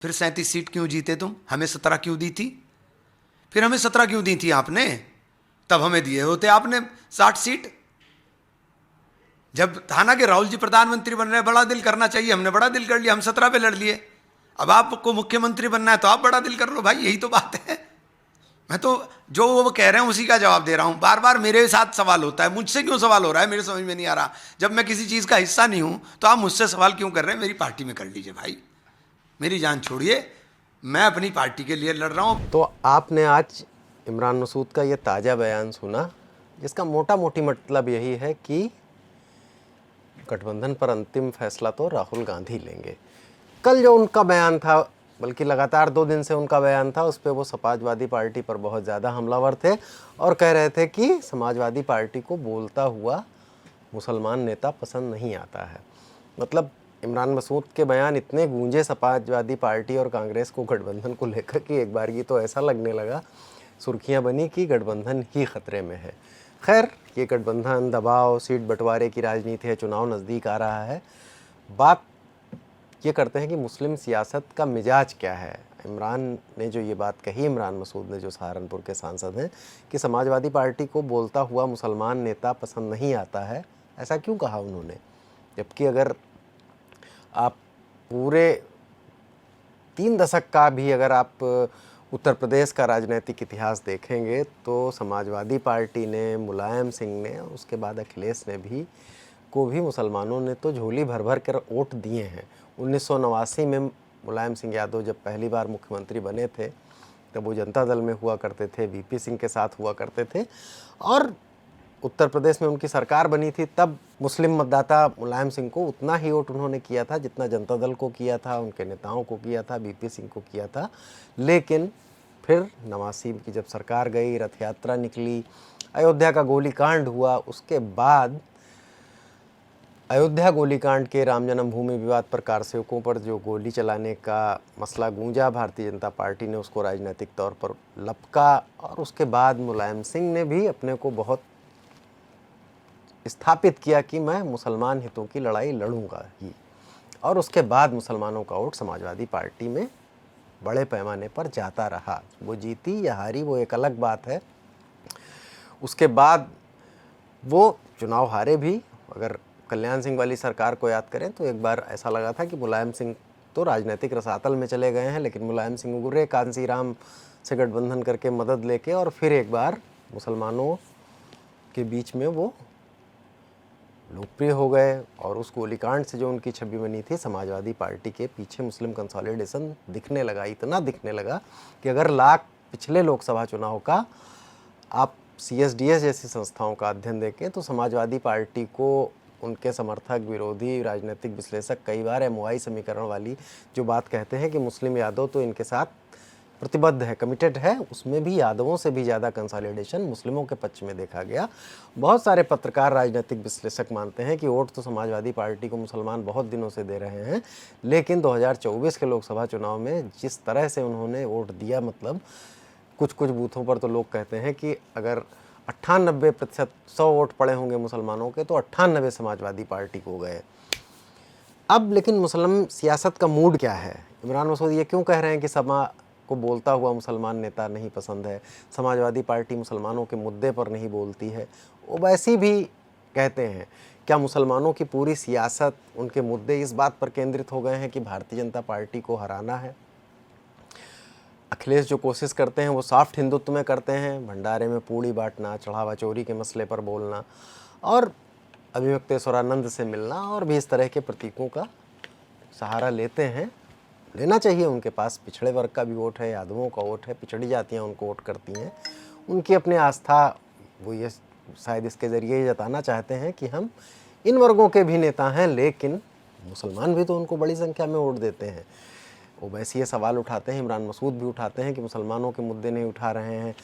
फिर 37 सीट क्यों जीते तुम? हमें 17 क्यों दी थी? फिर हमें 17 क्यों दी थी आपने? तब हमें दिए होते आपने 60 सीट। जब था ना कि राहुल जी प्रधानमंत्री बन रहे, बड़ा दिल करना चाहिए, हमने बड़ा दिल कर लिया, हम 17 पे लड़ लिए। अब आपको मुख्यमंत्री बनना है तो आप बड़ा दिल कर लो भाई, यही तो बात है। मैं तो जो वो कह रहे हैं उसी का जवाब दे रहा हूं। बार बार मेरे साथ सवाल होता है, मुझसे क्यों सवाल हो रहा है मेरे समझ में नहीं आ रहा। जब मैं किसी चीज का हिस्सा नहीं हूं तो आप मुझसे सवाल क्यों कर रहे हैं? मेरी पार्टी में कर लीजिए भाई, मेरी जान छोड़िए, मैं अपनी पार्टी के लिए लड़ रहा हूं। तो आपने आज इमरान मसूद का ये ताज़ा बयान सुना, जिसका मोटा मोटी मतलब यही है कि गठबंधन पर अंतिम फैसला तो राहुल गांधी लेंगे। कल जो उनका बयान था, बल्कि लगातार 2 दिन से उनका बयान था, उस पर वो समाजवादी पार्टी पर बहुत ज़्यादा हमलावर थे और कह रहे थे कि समाजवादी पार्टी को बोलता हुआ मुसलमान नेता पसंद नहीं आता है। मतलब इमरान मसूद के बयान इतने गूंजे समाजवादी पार्टी और कांग्रेस को गठबंधन को लेकर कि एक बार ये तो ऐसा लगने लगा, सुर्खियां बनी कि गठबंधन ही खतरे में है। खैर, ये गठबंधन, दबाव, सीट बंटवारे की राजनीति है, चुनाव नज़दीक आ रहा है। बात ये करते हैं कि मुस्लिम सियासत का मिजाज क्या है। इमरान ने जो ये बात कही, इमरान मसूद ने, जो सहारनपुर के सांसद हैं, कि समाजवादी पार्टी को बोलता हुआ मुसलमान नेता पसंद नहीं आता है, ऐसा क्यों कहा उन्होंने? जबकि अगर आप पूरे 3 दशक का भी अगर आप उत्तर प्रदेश का राजनीतिक इतिहास देखेंगे तो समाजवादी पार्टी ने, मुलायम सिंह ने, उसके बाद अखिलेश ने भी मुसलमानों ने तो झोली भर भर कर वोट दिए हैं। 1989 में मुलायम सिंह यादव जब पहली बार मुख्यमंत्री बने थे, तब वो जनता दल में हुआ करते थे, वीपी सिंह के साथ हुआ करते थे, और उत्तर प्रदेश में उनकी सरकार बनी थी, तब मुस्लिम मतदाता मुलायम सिंह को उतना ही वोट उन्होंने किया था जितना जनता दल को किया था, उनके नेताओं को किया था, वीपी सिंह को किया था। लेकिन फिर 89 की जब सरकार गई, रथ यात्रा निकली, अयोध्या का गोलीकांड हुआ, उसके बाद अयोध्या गोलीकांड के, राम जन्मभूमि विवाद पर कारसेवकों पर जो गोली चलाने का मसला गूंजा, भारतीय जनता पार्टी ने उसको राजनीतिक तौर पर लपका, और उसके बाद मुलायम सिंह ने भी अपने को बहुत स्थापित किया कि मैं मुसलमान हितों की लड़ाई लड़ूंगा ही। और उसके बाद मुसलमानों का वोट समाजवादी पार्टी में बड़े पैमाने पर जाता रहा। वो जीती या हारी वो एक अलग बात है। उसके बाद वो चुनाव हारे भी। अगर कल्याण सिंह वाली सरकार को याद करें तो एक बार ऐसा लगा था कि मुलायम सिंह तो राजनीतिक रसातल में चले गए हैं, लेकिन मुलायम सिंह उगरे, कांसी राम से गठबंधन करके मदद लेके, और फिर एक बार मुसलमानों के बीच में वो लोकप्रिय हो गए। और उस गोलीकांड से जो उनकी छवि बनी थी, समाजवादी पार्टी के पीछे मुस्लिम कंसोलिडेशन दिखने लगा, इतना दिखने लगा कि अगर पिछले लोकसभा चुनाव का आप CSDS जैसी संस्थाओं का अध्ययन देखें तो समाजवादी पार्टी को उनके समर्थक, विरोधी, राजनीतिक विश्लेषक कई बार MOI समीकरण वाली जो बात कहते हैं कि मुस्लिम यादव तो इनके साथ प्रतिबद्ध है, कमिटेड है, उसमें भी यादवों से भी ज़्यादा कंसोलिडेशन मुस्लिमों के पक्ष में देखा गया। बहुत सारे पत्रकार, राजनीतिक विश्लेषक मानते हैं कि वोट तो समाजवादी पार्टी को मुसलमान बहुत दिनों से दे रहे हैं, लेकिन 2024 के लोकसभा चुनाव में जिस तरह से उन्होंने वोट दिया, मतलब कुछ कुछ बूथों पर तो लोग कहते हैं कि अगर 98% 100 वोट पड़े होंगे मुसलमानों के तो 98 समाजवादी पार्टी को गए। अब लेकिन मुस्लिम सियासत का मूड क्या है? इमरान मसूद ये क्यों कह रहे हैं कि समा को बोलता हुआ मुसलमान नेता नहीं पसंद है, समाजवादी पार्टी मुसलमानों के मुद्दे पर नहीं बोलती है? ओवैसी भी कहते हैं, क्या मुसलमानों की पूरी सियासत, उनके मुद्दे इस बात पर केंद्रित हो गए हैं कि भारतीय जनता पार्टी को हराना है? अखिलेश जो कोशिश करते हैं वो सॉफ्ट हिंदुत्व में करते हैं, भंडारे में पूड़ी बांटना, चढ़ावा चोरी के मसले पर बोलना, और अभिव्यक्तेश्वरानंद से मिलना, और भी इस तरह के प्रतीकों का सहारा लेते हैं। लेना चाहिए, उनके पास पिछड़े वर्ग का भी वोट है, यादवों का वोट है, पिछड़ी जातियाँ उनको वोट करती हैं, उनकी अपनी आस्था, वो ये शायद इसके ज़रिए ये जताना चाहते हैं कि हम इन वर्गों के भी नेता हैं, लेकिन मुसलमान भी तो उनको बड़ी संख्या में वोट देते हैं। ओवैसी ये सवाल उठाते हैं, इमरान मसूद भी उठाते हैं कि मुसलमानों के मुद्दे नहीं उठा रहे हैं।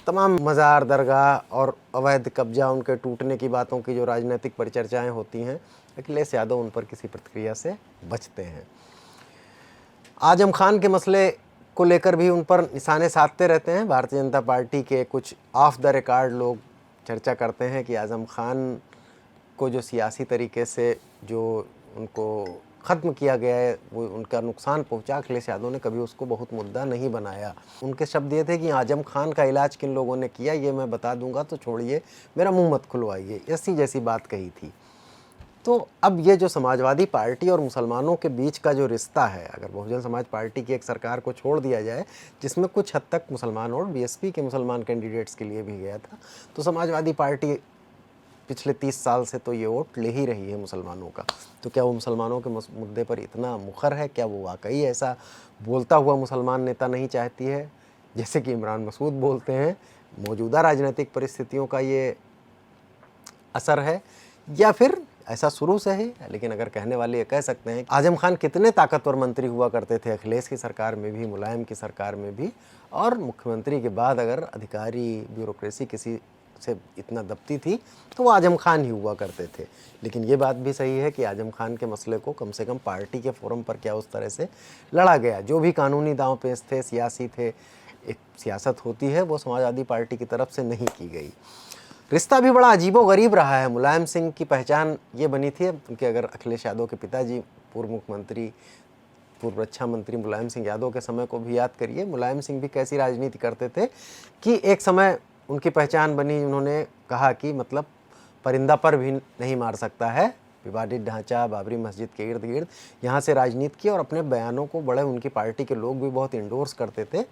तमाम मज़ार, दरगाह और अवैध कब्जा, उनके टूटने की बातों की जो राजनीतिक परिचर्चाएँ होती हैं, अखिलेश यादव उन पर किसी प्रतिक्रिया से बचते हैं। आजम खान के मसले को लेकर भी उन पर निशाने साधते रहते हैं। भारतीय जनता पार्टी के कुछ ऑफ द रिकॉर्ड लोग चर्चा करते हैं कि आजम खान को जो सियासी तरीके से जो उनको ख़त्म किया गया है, वो उनका नुकसान पहुंचा, अखिलेश यादव ने कभी उसको बहुत मुद्दा नहीं बनाया। उनके शब्द ये थे कि आजम खान का इलाज किन लोगों ने किया ये मैं बता दूंगा, तो छोड़िए मेरा मुंह मत खुलवाइए, ऐसी जैसी बात कही थी। तो अब ये जो समाजवादी पार्टी और मुसलमानों के बीच का जो रिश्ता है, अगर बहुजन समाज पार्टी की एक सरकार को छोड़ दिया जाए जिसमें कुछ हद तक मुसलमान वोट बीएसपी के मुसलमान कैंडिडेट्स के लिए भी गया था, तो समाजवादी पार्टी पिछले 30 साल से तो ये वोट ले ही रही है मुसलमानों का। तो क्या वो मुसलमानों के मुद्दे पर इतना मुखर है? क्या वो वाकई ऐसा बोलता हुआ मुसलमान नेता नहीं चाहती है जैसे कि इमरान मसूद बोलते हैं? मौजूदा राजनीतिक परिस्थितियों का ये असर है या फिर ऐसा शुरू से ही? लेकिन अगर कहने वाले ये कह सकते हैं, आजम खान कितने ताकतवर मंत्री हुआ करते थे अखिलेश की सरकार में भी, मुलायम की सरकार में भी, और मुख्यमंत्री के बाद अगर अधिकारी ब्यूरोक्रेसी किसी से इतना दबती थी तो वो आजम खान ही हुआ करते थे। लेकिन ये बात भी सही है कि आजम खान के मसले को कम से कम पार्टी के फोरम पर क्या उस तरह से लड़ा गया। जो भी कानूनी दांव पेच थे, सियासी थे, एक सियासत होती है, वो समाजवादी पार्टी की तरफ से नहीं की गई। रिश्ता भी बड़ा अजीबो गरीब रहा है। मुलायम सिंह की पहचान ये बनी थी, उनके अगर अखिलेश यादव के पिताजी पूर्व मुख्यमंत्री, पूर्व रक्षा मंत्री मुलायम सिंह यादव के समय को भी याद करिए। मुलायम सिंह भी कैसी राजनीति करते थे कि एक समय उनकी पहचान बनी, उन्होंने कहा कि मतलब परिंदा पर भी नहीं मार सकता है, विवादित ढांचा, बाबरी मस्जिद के इर्द गिर्द यहाँ से राजनीति की, और अपने बयानों को बड़े उनकी पार्टी के लोग भी बहुत इंडोर्स करते थे।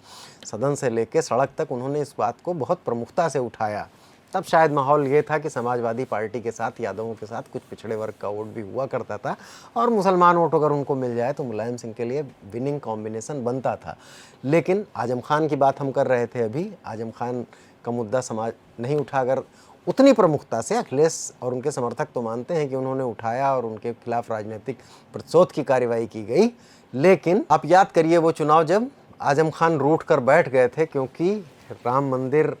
सदन से लेकर सड़क तक उन्होंने इस बात को बहुत प्रमुखता से उठाया। तब शायद माहौल ये था कि समाजवादी पार्टी के साथ, यादवों के साथ कुछ पिछड़े वर्ग का वोट भी हुआ करता था, और मुसलमान वोट अगर उनको मिल जाए तो मुलायम सिंह के लिए विनिंग कॉम्बिनेशन बनता था। लेकिन आजम खान की बात हम कर रहे थे अभी, आजम खान का मुद्दा समाज नहीं उठा, अगर उतनी प्रमुखता से। अखिलेश और उनके समर्थक तो मानते हैं कि उन्होंने उठाया और उनके खिलाफ राजनीतिक प्रतिशोध की कार्रवाई की गई। लेकिन आप याद करिए वो चुनाव जब आजम खान रूठ कर बैठ गए थे, क्योंकि राम मंदिर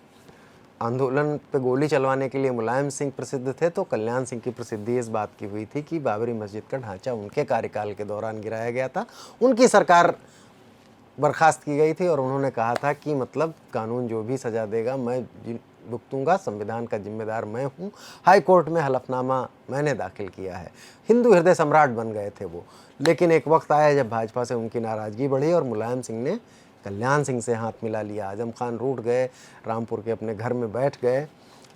आंदोलन पे गोली चलवाने के लिए मुलायम सिंह प्रसिद्ध थे, तो कल्याण सिंह की प्रसिद्धि इस बात की हुई थी कि बाबरी मस्जिद का ढांचा उनके कार्यकाल के दौरान गिराया गया था, उनकी सरकार बर्खास्त की गई थी, और उन्होंने कहा था कि मतलब कानून जो भी सज़ा देगा मैं भुगतूंगा, संविधान का जिम्मेदार मैं हूँ, हाई कोर्ट में हलफनामा मैंने दाखिल किया है। हिंदू हृदय सम्राट बन गए थे वो। लेकिन एक वक्त आया जब भाजपा से उनकी नाराज़गी बढ़ी और मुलायम सिंह ने कल्याण सिंह से हाथ मिला लिया। आजम खान रूठ गए, रामपुर के अपने घर में बैठ गए,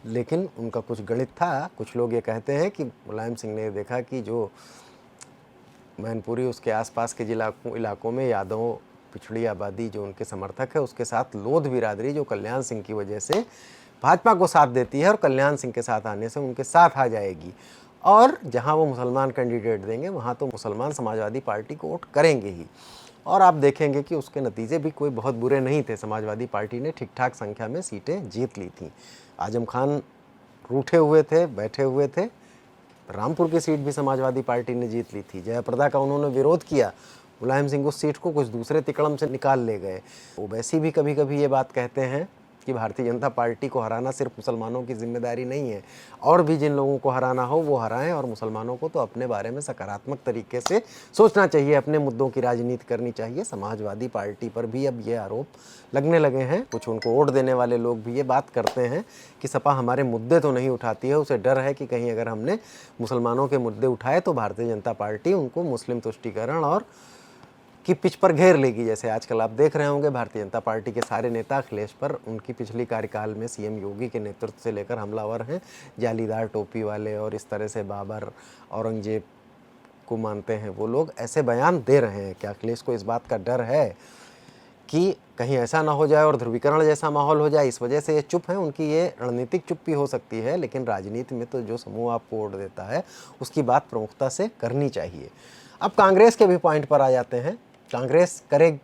लेकिन उनका कुछ गणित था। कुछ लोग ये कहते हैं कि मुलायम सिंह ने देखा कि जो मैनपुरी उसके आसपास के इलाकों में यादव पिछड़ी आबादी जो उनके समर्थक है, उसके साथ लोध बिरादरी जो कल्याण सिंह की वजह से भाजपा को साथ देती है और कल्याण सिंह के साथ आने से उनके साथ आ जाएगी, और जहां वो मुसलमान कैंडिडेट देंगे वहां तो मुसलमान समाजवादी पार्टी को वोट करेंगे ही। और आप देखेंगे कि उसके नतीजे भी कोई बहुत बुरे नहीं थे। समाजवादी पार्टी ने ठीक ठाक संख्या में सीटें जीत ली थी। आजम खान रूठे हुए थे, बैठे हुए थे। रामपुर की सीट भी समाजवादी पार्टी ने जीत ली थी। जयप्रदा का उन्होंने विरोध किया, मुलायम सिंह उस सीट को कुछ दूसरे तिकड़म से निकाल ले गए। ओवैसी भी कभी कभी ये बात कहते हैं कि भारतीय जनता पार्टी को हराना सिर्फ मुसलमानों की जिम्मेदारी नहीं है, और भी जिन लोगों को हराना हो वो हराएं, और मुसलमानों को तो अपने बारे में सकारात्मक तरीके से सोचना चाहिए, अपने मुद्दों की राजनीति करनी चाहिए। समाजवादी पार्टी पर भी अब ये आरोप लगने लगे हैं। कुछ उनको वोट देने वाले लोग भी ये बात करते हैं कि सपा हमारे मुद्दे तो नहीं उठाती है, उसे डर है कि कहीं अगर हमने मुसलमानों के मुद्दे उठाए तो भारतीय जनता पार्टी उनको मुस्लिम तुष्टीकरण और की पिच पर घेर लेगी। जैसे आजकल आप देख रहे होंगे भारतीय जनता पार्टी के सारे नेता अखिलेश पर उनकी पिछली कार्यकाल में सीएम योगी के नेतृत्व से लेकर हमलावर हैं। जालीदार टोपी वाले और इस तरह से बाबर औरंगजेब को मानते हैं वो लोग ऐसे बयान दे रहे हैं। क्या अखिलेश को इस बात का डर है कि कहीं ऐसा ना हो जाए और ध्रुवीकरण जैसा माहौल हो जाए, इस वजह से ये चुप हैं? उनकी ये रणनीतिक चुप्पी हो सकती है, लेकिन राजनीति में तो जो समूह आपको वोट देता है उसकी बात प्रमुखता से करनी चाहिए। अब कांग्रेस के भी पॉइंट पर आ जाते हैं। कांग्रेस करे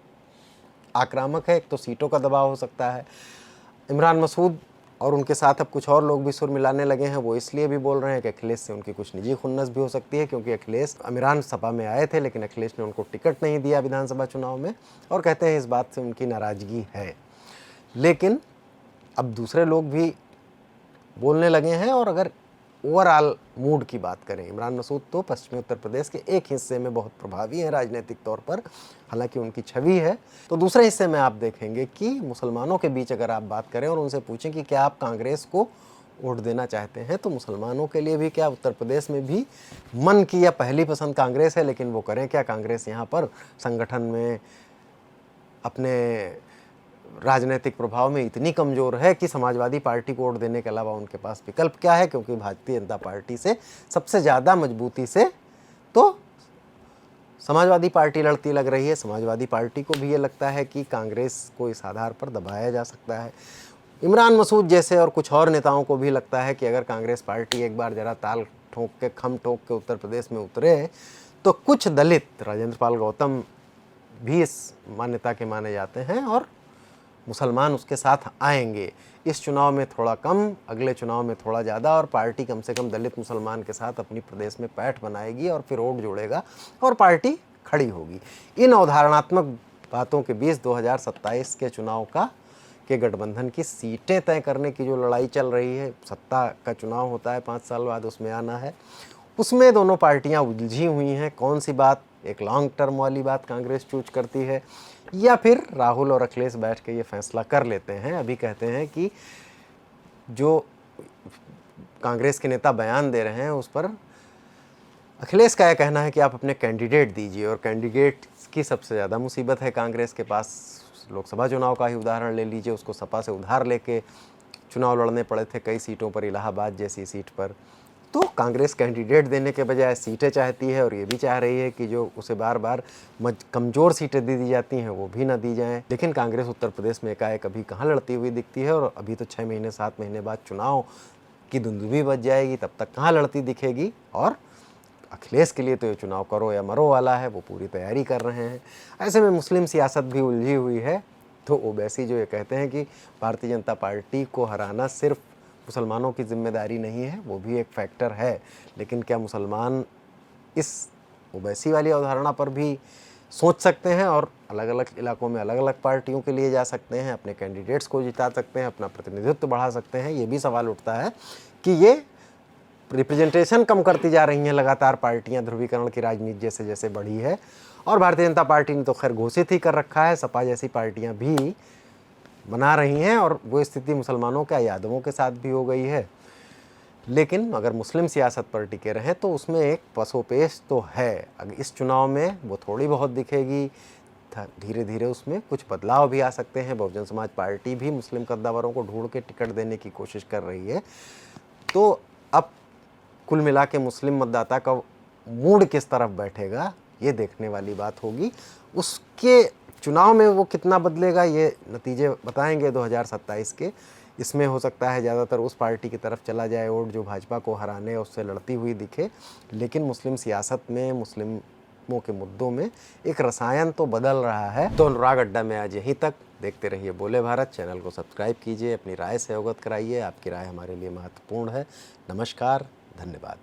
आक्रामक है, एक तो सीटों का दबाव हो सकता है। इमरान मसूद और उनके साथ अब कुछ और लोग भी सुर मिलाने लगे हैं। वो इसलिए भी बोल रहे हैं कि अखिलेश से उनकी कुछ निजी खुन्नस भी हो सकती है, क्योंकि अखिलेश इमरान सपा में आए थे लेकिन अखिलेश ने उनको टिकट नहीं दिया विधानसभा चुनाव में, और कहते हैं इस बात से उनकी नाराज़गी है। लेकिन अब दूसरे लोग भी बोलने लगे हैं। और अगर ओवरऑल मूड की बात करें, इमरान मसूद तो पश्चिमी उत्तर प्रदेश के एक हिस्से में बहुत प्रभावी हैं राजनीतिक तौर पर, हालांकि उनकी छवि है। तो दूसरे हिस्से में आप देखेंगे कि मुसलमानों के बीच अगर आप बात करें और उनसे पूछें कि क्या आप कांग्रेस को वोट देना चाहते हैं तो मुसलमानों के लिए भी क्या, उत्तर प्रदेश में भी मन की या पहली पसंद कांग्रेस है, लेकिन वो करें क्या, कांग्रेस यहाँ पर संगठन में अपने राजनीतिक प्रभाव में इतनी कमज़ोर है कि समाजवादी पार्टी को वोट देने के अलावा उनके पास विकल्प क्या है, क्योंकि भारतीय जनता पार्टी से सबसे ज़्यादा मजबूती से तो समाजवादी पार्टी लड़ती लग रही है। समाजवादी पार्टी को भी ये लगता है कि कांग्रेस को इस आधार पर दबाया जा सकता है। इमरान मसूद जैसे और कुछ और नेताओं को भी लगता है कि अगर कांग्रेस पार्टी एक बार ज़रा ताल ठोक के, खम ठोक के उत्तर प्रदेश में उतरे तो कुछ दलित, राजेंद्र पाल गौतम भी इस मान्यता के माने जाते हैं, और मुसलमान उसके साथ आएंगे। इस चुनाव में थोड़ा कम, अगले चुनाव में थोड़ा ज़्यादा, और पार्टी कम से कम दलित मुसलमान के साथ अपनी प्रदेश में पैठ बनाएगी और फिर वोट जोड़ेगा और पार्टी खड़ी होगी। इन अवधारणात्मक बातों के बीच 2027 के चुनाव के गठबंधन की सीटें तय करने की जो लड़ाई चल रही है, सत्ता का चुनाव होता है 5 साल बाद, उसमें आना है, उसमें दोनों पार्टियां उलझी हुई हैं। कौन सी बात, एक लॉन्ग टर्म वाली बात कांग्रेस चूज करती है, या फिर राहुल और अखिलेश बैठ के ये फैसला कर लेते हैं। अभी कहते हैं कि जो कांग्रेस के नेता बयान दे रहे हैं उस पर अखिलेश का यह कहना है कि आप अपने कैंडिडेट दीजिए, और कैंडिडेट की सबसे ज़्यादा मुसीबत है कांग्रेस के पास। लोकसभा चुनाव का ही उदाहरण ले लीजिए, उसको सपा से उधार लेके चुनाव लड़ने पड़े थे कई सीटों पर, इलाहाबाद जैसी सीट पर। तो कांग्रेस कैंडिडेट देने के बजाय सीटें चाहती है, और ये भी चाह रही है कि जो उसे बार बार कमज़ोर सीटें दे दी जाती हैं वो भी ना दी जाएं। लेकिन कांग्रेस उत्तर प्रदेश में एकाएक अभी कहाँ लड़ती हुई दिखती है, और अभी तो 6 महीने 7 महीने बाद चुनाव की धुंधुभी बच जाएगी, तब तक कहाँ लड़ती दिखेगी। और अखिलेश के लिए तो ये चुनाव करो या मरो वाला है, वो पूरी तैयारी कर रहे हैं। ऐसे में मुस्लिम सियासत भी उलझी हुई है। तो ओवैसी जो ये कहते हैं कि भारतीय जनता पार्टी को हराना सिर्फ मुसलमानों की जिम्मेदारी नहीं है, वो भी एक फैक्टर है, लेकिन क्या मुसलमान इस ओवैसी वाली अवधारणा पर भी सोच सकते हैं और अलग अलग इलाकों में अलग अलग पार्टियों के लिए जा सकते हैं, अपने कैंडिडेट्स को जिता सकते हैं, अपना प्रतिनिधित्व बढ़ा सकते हैं? ये भी सवाल उठता है कि ये रिप्रेजेंटेशन कम करती जा रही हैं लगातार पार्टियां, ध्रुवीकरण की राजनीति जैसे जैसे बढ़ी है। और भारतीय जनता पार्टी ने तो खैर घोषित ही कर रखा है, सपा जैसी पार्टियां भी बना रही हैं, और वो स्थिति मुसलमानों के यादवों के साथ भी हो गई है। लेकिन अगर मुस्लिम सियासत पर टिके रहें तो उसमें एक पसोपेश तो है। अगर इस चुनाव में वो थोड़ी बहुत दिखेगी, धीरे धीरे उसमें कुछ बदलाव भी आ सकते हैं। बहुजन समाज पार्टी भी मुस्लिम कद्दावरों को ढूंढ के टिकट देने की कोशिश कर रही है। तो अब कुल मिला के मुस्लिम मतदाता का मूड किस तरफ बैठेगा, ये देखने वाली बात होगी। उसके चुनाव में वो कितना बदलेगा, ये नतीजे बताएंगे 2027 के। इसमें हो सकता है ज़्यादातर उस पार्टी की तरफ चला जाए वोट जो भाजपा को हराने उससे लड़ती हुई दिखे, लेकिन मुस्लिम सियासत में, मुस्लिमों के मुद्दों में एक रसायन तो बदल रहा है। तो अनुराग अड्डा में आज यहीं तक। देखते रहिए बोले भारत। चैनल को सब्सक्राइब कीजिए, अपनी राय से अवगत कराइए। आपकी राय हमारे लिए महत्वपूर्ण है। नमस्कार, धन्यवाद।